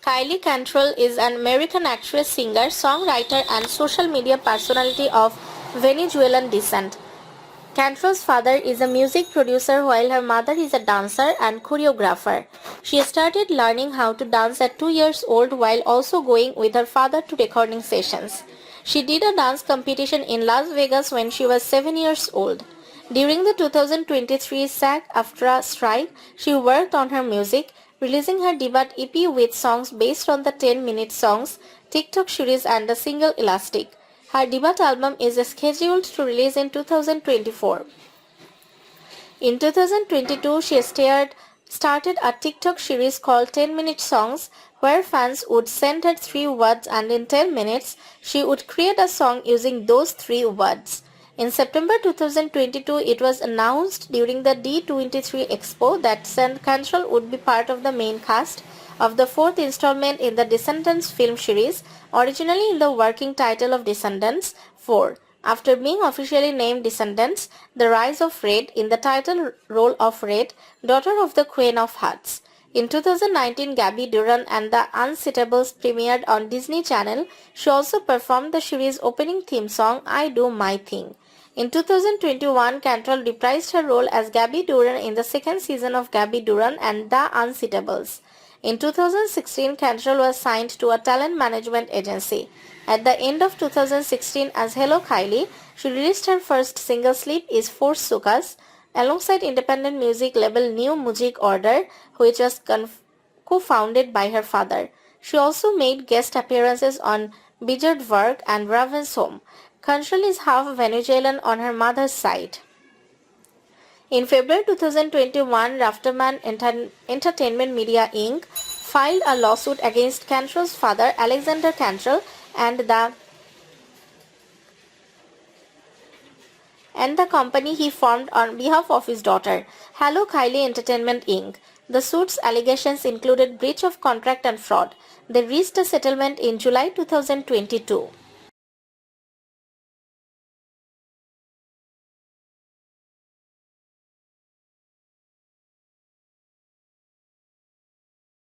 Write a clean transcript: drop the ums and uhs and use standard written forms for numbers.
Kylie Cantrall is an American actress, singer, songwriter, and social media personality of Venezuelan descent. Cantrall's father is a music producer while her mother is a dancer and choreographer. She started learning how to dance at 2 years old while also going with her father to recording sessions. She did a dance competition in Las Vegas when she was 7 years old. During the 2023 SAG-AFTRA strike, she worked on her music, releasing her debut EP with songs based on the 10-minute songs TikTok series and the single Elastic. Her debut album is scheduled to release in 2024. In 2022, she started a TikTok series called 10-Minute Songs, where fans would send her 3 words and in 10 minutes, she would create a song using those 3 words. In September 2022, it was announced during the D23 Expo that Cantrall would be part of the main cast of the 4th installment in the Descendants film series, originally in the working title of Descendants 4. After being officially named Descendants, The Rise of Red in the title role of Red, daughter of the Queen of Hearts. In 2019, Gabby Duran and the Unseatables premiered on Disney Channel. She also performed the series' opening theme song, I Do My Thing. In 2021, Cantrall reprised her role as Gabby Duran in the second season of Gabby Duran and the Unseatables. In 2016, Cantrall was signed to a talent management agency. At the end of 2016, as Hello Kylie, she released her first single Sleep is for Sukas alongside independent music label New Music Order, which was co-founded by her father. She also made guest appearances on Bijard Work and Raven's Home. Cantrall is half Venezuelan on her mother's side. In February 2021, Rafterman Entertainment Media Inc. filed a lawsuit against Cantrall's father, Alexander Cantrall, and the company he formed on behalf of his daughter, Hello Kylie Entertainment Inc. The suit's allegations included breach of contract and fraud. They reached a settlement in July 2022.